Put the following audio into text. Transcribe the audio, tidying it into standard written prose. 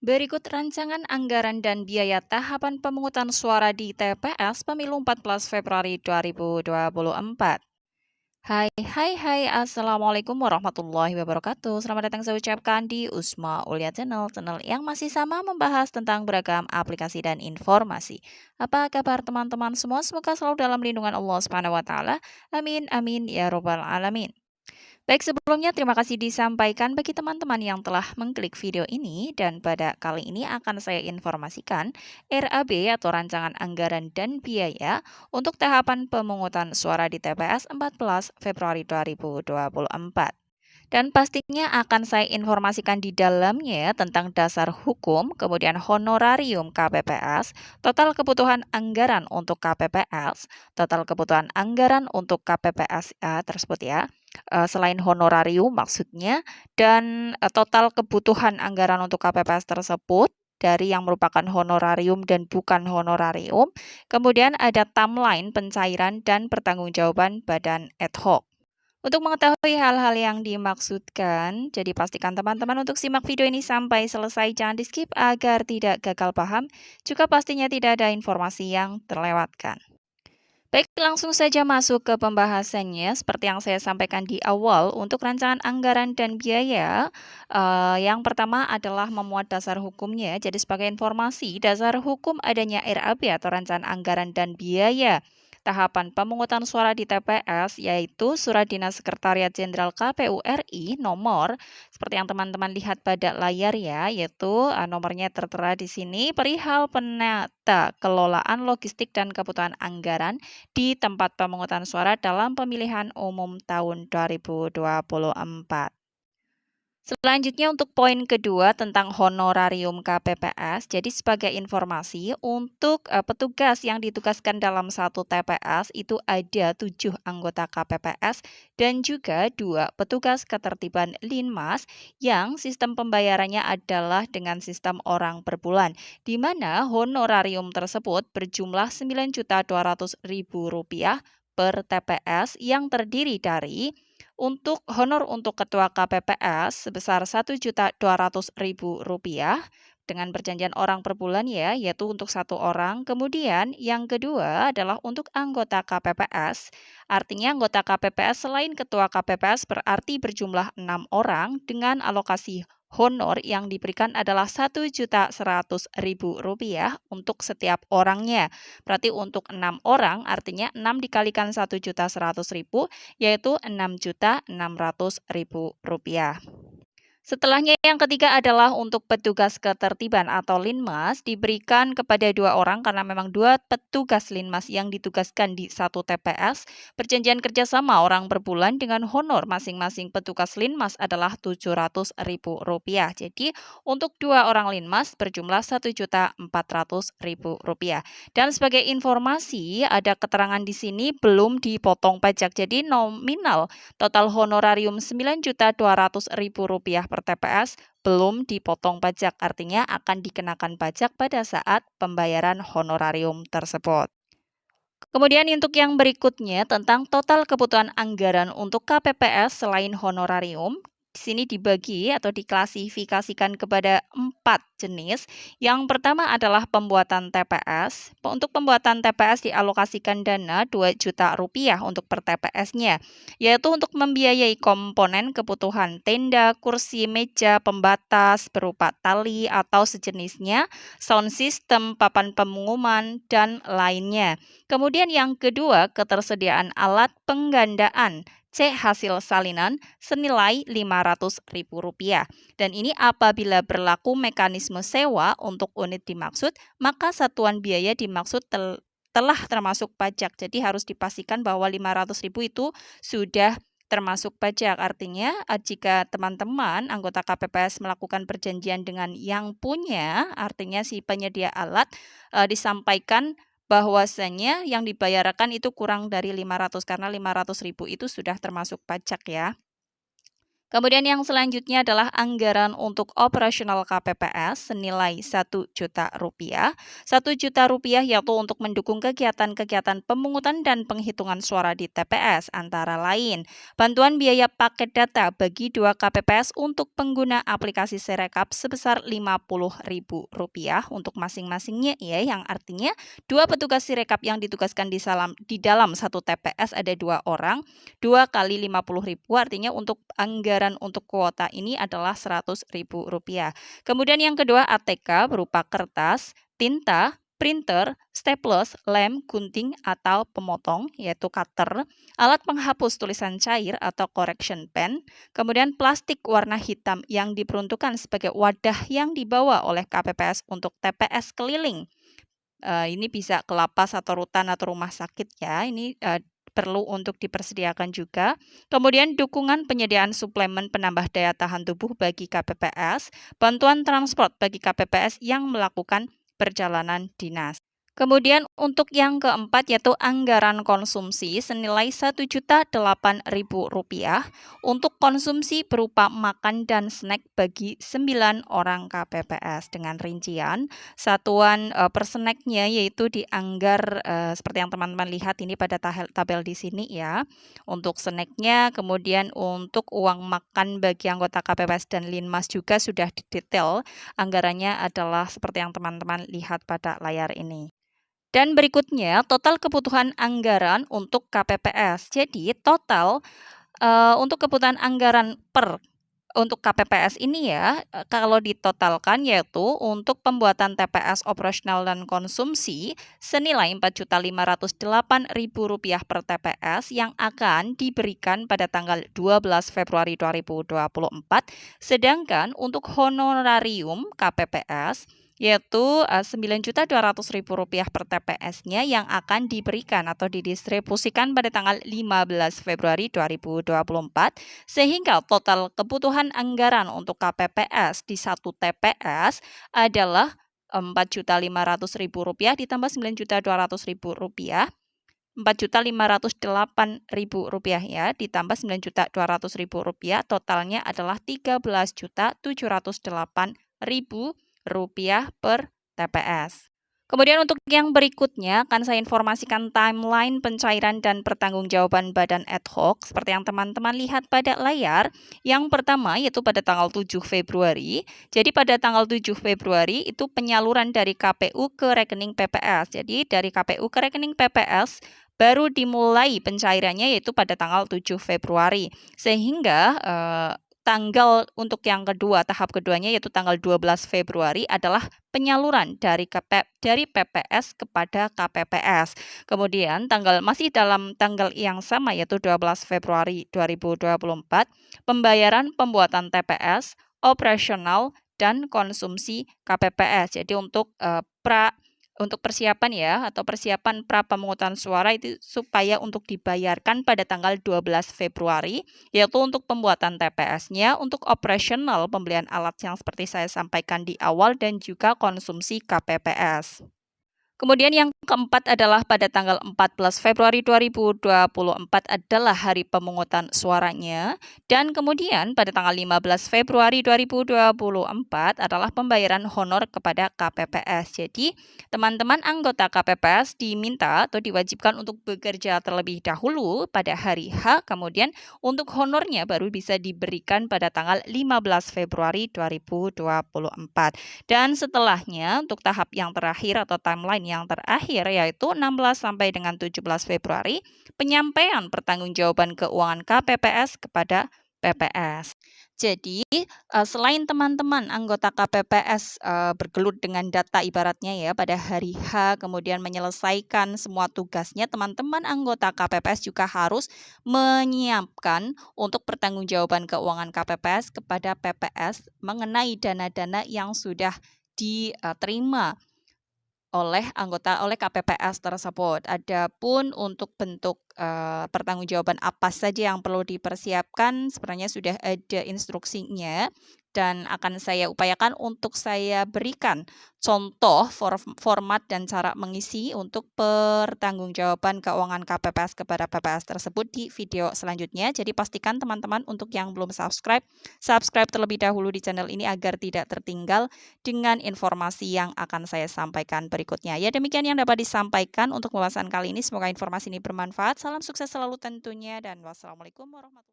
Berikut rancangan anggaran dan biaya tahapan pemungutan suara di TPS Pemilu 14 Februari 2024. Hai, Assalamualaikum warahmatullahi wabarakatuh. Selamat datang saya ucapkan di Usma Ulia channel yang masih sama membahas tentang beragam aplikasi dan informasi. Apa kabar teman-teman semua? Semoga selalu dalam lindungan Allah Subhanahu wa taala. Amin amin ya robbal alamin. Baik, sebelumnya terima kasih disampaikan bagi teman-teman yang telah mengklik video ini dan pada kali ini akan saya informasikan RAB atau Rancangan Anggaran dan Biaya untuk tahapan pemungutan suara di TPS 14 Februari 2024. Dan pastinya akan saya informasikan di dalamnya tentang dasar hukum, kemudian honorarium KPPS, total kebutuhan anggaran untuk KPPS, total kebutuhan anggaran untuk KPPS tersebut ya, selain honorarium maksudnya, dan total kebutuhan anggaran untuk KPPS tersebut dari yang merupakan honorarium dan bukan honorarium. Kemudian ada timeline pencairan dan pertanggungjawaban badan ad hoc. Untuk mengetahui hal-hal yang dimaksudkan, jadi pastikan teman-teman untuk simak video ini sampai selesai, jangan di-skip agar tidak gagal paham, juga pastinya tidak ada informasi yang terlewatkan. Baik, langsung saja masuk ke pembahasannya. Seperti yang saya sampaikan di awal, untuk rancangan anggaran dan biaya, yang pertama adalah memuat dasar hukumnya. Jadi sebagai informasi, dasar hukum adanya RAB atau Rancangan Anggaran dan Biaya tahapan pemungutan suara di TPS, yaitu Surat Dinas Sekretariat Jenderal KPU RI nomor seperti yang teman-teman lihat pada layar ya, yaitu nomornya tertera di sini perihal penata kelolaan logistik dan kebutuhan anggaran di tempat pemungutan suara dalam pemilihan umum tahun 2024. Selanjutnya untuk poin kedua tentang honorarium KPPS. Jadi sebagai informasi untuk petugas yang ditugaskan dalam satu TPS itu ada 7 anggota KPPS dan juga 2 petugas ketertiban Linmas yang sistem pembayarannya adalah dengan sistem orang per bulan, di mana honorarium tersebut berjumlah Rp9.200.000 per TPS yang terdiri dari untuk honor untuk ketua KPPS sebesar Rp1.200.000 dengan perjanjian orang per bulan ya, yaitu untuk satu orang. Kemudian yang kedua adalah untuk anggota KPPS. Artinya anggota KPPS selain ketua KPPS berarti berjumlah 6 orang dengan alokasi honor yang diberikan adalah Rp1.100.000 untuk setiap orangnya. Berarti untuk 6 orang artinya 6 dikalikan Rp1.100.000 yaitu Rp6.600.000. Setelahnya yang ketiga adalah untuk petugas ketertiban atau Linmas diberikan kepada 2 orang karena memang 2 petugas Linmas yang ditugaskan di satu TPS. Perjanjian kerjasama orang per bulan dengan honor masing-masing petugas Linmas adalah Rp700.000. Jadi untuk 2 orang Linmas berjumlah Rp1.400.000. Dan sebagai informasi ada keterangan di sini belum dipotong pajak. Jadi nominal total honorarium Rp9.200.000 per TPS belum dipotong pajak, artinya akan dikenakan pajak pada saat pembayaran honorarium tersebut. Kemudian untuk yang berikutnya tentang total kebutuhan anggaran untuk KPPS selain honorarium, di sini dibagi atau diklasifikasikan kepada 4 jenis. Yang pertama adalah pembuatan TPS. Untuk pembuatan TPS dialokasikan dana Rp2 juta untuk per TPS-nya, yaitu untuk membiayai komponen kebutuhan tenda, kursi, meja, pembatas berupa tali atau sejenisnya, sound system, papan pengumuman, dan lainnya. Kemudian yang kedua, ketersediaan alat penggandaan C hasil salinan senilai Rp500.000. Dan ini apabila berlaku mekanisme sewa untuk unit dimaksud, maka satuan biaya dimaksud telah termasuk pajak. Jadi harus dipastikan bahwa Rp500.000 itu sudah termasuk pajak. Artinya jika teman-teman anggota KPPS melakukan perjanjian dengan yang punya, artinya si penyedia alat, disampaikan bahwasanya yang dibayarkan itu kurang dari 500 karena Rp500.000 itu sudah termasuk pajak ya. Kemudian yang selanjutnya adalah anggaran untuk operasional KPPS senilai Rp1.000.000. Rp1.000.000 yaitu untuk mendukung kegiatan-kegiatan pemungutan dan penghitungan suara di TPS, antara lain bantuan biaya paket data bagi 2 KPPS untuk pengguna aplikasi Sirekap sebesar Rp50.000 untuk masing-masingnya ya, yang artinya 2 petugas Sirekap yang ditugaskan di dalam satu TPS ada 2 orang, 2 kali Rp50.000 artinya untuk anggaran untuk kuota ini adalah Rp100.000. Kemudian yang kedua ATK berupa kertas, tinta, printer, staples, lem, gunting atau pemotong yaitu cutter, alat penghapus tulisan cair atau correction pen, kemudian plastik warna hitam yang diperuntukkan sebagai wadah yang dibawa oleh KPPS untuk TPS keliling. Ini bisa ke lapas atau rutan atau rumah sakit ya. Ini perlu untuk dipersediakan juga. Kemudian dukungan penyediaan suplemen penambah daya tahan tubuh bagi KPPS, bantuan transport bagi KPPS yang melakukan perjalanan dinas. Kemudian untuk yang keempat yaitu anggaran konsumsi senilai Rp1.008.000 untuk konsumsi berupa makan dan snack bagi 9 orang KPPS dengan rincian satuan per snacknya yaitu dianggar seperti yang teman-teman lihat ini pada tabel di sini ya. Untuk snacknya, kemudian untuk uang makan bagi anggota KPPS dan Linmas juga sudah didetail. Anggarannya adalah seperti yang teman-teman lihat pada layar ini. Dan berikutnya total kebutuhan anggaran untuk KPPS. Jadi total untuk kebutuhan anggaran untuk KPPS ini ya, kalau ditotalkan yaitu untuk pembuatan TPS operasional dan konsumsi senilai Rp4.508.000 per TPS yang akan diberikan pada tanggal 12 Februari 2024, sedangkan untuk honorarium KPPS yaitu Rp9.200.000 per TPS-nya yang akan diberikan atau didistribusikan pada tanggal 15 Februari 2024, sehingga total kebutuhan anggaran untuk KPPS di satu TPS adalah Rp4.500.000 ditambah Rp9.200.000, Rp4.508.000 ya, ditambah Rp9.200.000, totalnya adalah Rp13.708.000 per TPS. Kemudian untuk yang berikutnya akan saya informasikan timeline pencairan dan pertanggungjawaban badan ad hoc seperti yang teman-teman lihat pada layar. Yang pertama yaitu pada tanggal 7 Februari. Jadi pada tanggal 7 Februari itu penyaluran dari KPU ke rekening PPS. Jadi dari KPU ke rekening PPS baru dimulai pencairannya yaitu pada tanggal 7 Februari. Sehingga tanggal untuk yang kedua, tahap keduanya yaitu tanggal 12 Februari adalah penyaluran dari PPS kepada KPPS. Kemudian masih dalam tanggal yang sama yaitu 12 Februari 2024, pembayaran pembuatan TPS, operasional dan konsumsi KPPS. Jadi untuk persiapan ya atau persiapan pra pemungutan suara itu supaya untuk dibayarkan pada tanggal 12 Februari yaitu untuk pembuatan TPS-nya, untuk operasional pembelian alat yang seperti saya sampaikan di awal dan juga konsumsi KPPS. Kemudian yang keempat adalah pada tanggal 14 Februari 2024 adalah hari pemungutan suaranya. Dan kemudian pada tanggal 15 Februari 2024 adalah pembayaran honor kepada KPPS. Jadi teman-teman anggota KPPS diminta atau diwajibkan untuk bekerja terlebih dahulu pada hari H. Kemudian untuk honornya baru bisa diberikan pada tanggal 15 Februari 2024. Dan setelahnya untuk tahap yang terakhir atau timeline yang terakhir yaitu 16 sampai dengan 17 Februari penyampaian pertanggungjawaban keuangan KPPS kepada PPS. Jadi selain teman-teman anggota KPPS bergelut dengan data ibaratnya ya pada hari H kemudian menyelesaikan semua tugasnya, teman-teman anggota KPPS juga harus menyiapkan untuk pertanggungjawaban keuangan KPPS kepada PPS mengenai dana-dana yang sudah diterima oleh KPPS tersebut. Adapun untuk bentuk pertanggungjawaban apa saja yang perlu dipersiapkan sebenarnya sudah ada instruksinya dan akan saya upayakan untuk saya berikan contoh format dan cara mengisi untuk pertanggungjawaban keuangan KPPS kepada PPS tersebut di video selanjutnya. Jadi pastikan teman-teman untuk yang belum subscribe, subscribe terlebih dahulu di channel ini agar tidak tertinggal dengan informasi yang akan saya sampaikan berikutnya. Ya, demikian yang dapat disampaikan untuk pembahasan kali ini. Semoga informasi ini bermanfaat. Salam sukses selalu tentunya dan wassalamualaikum warahmatullahi wabarakatuh.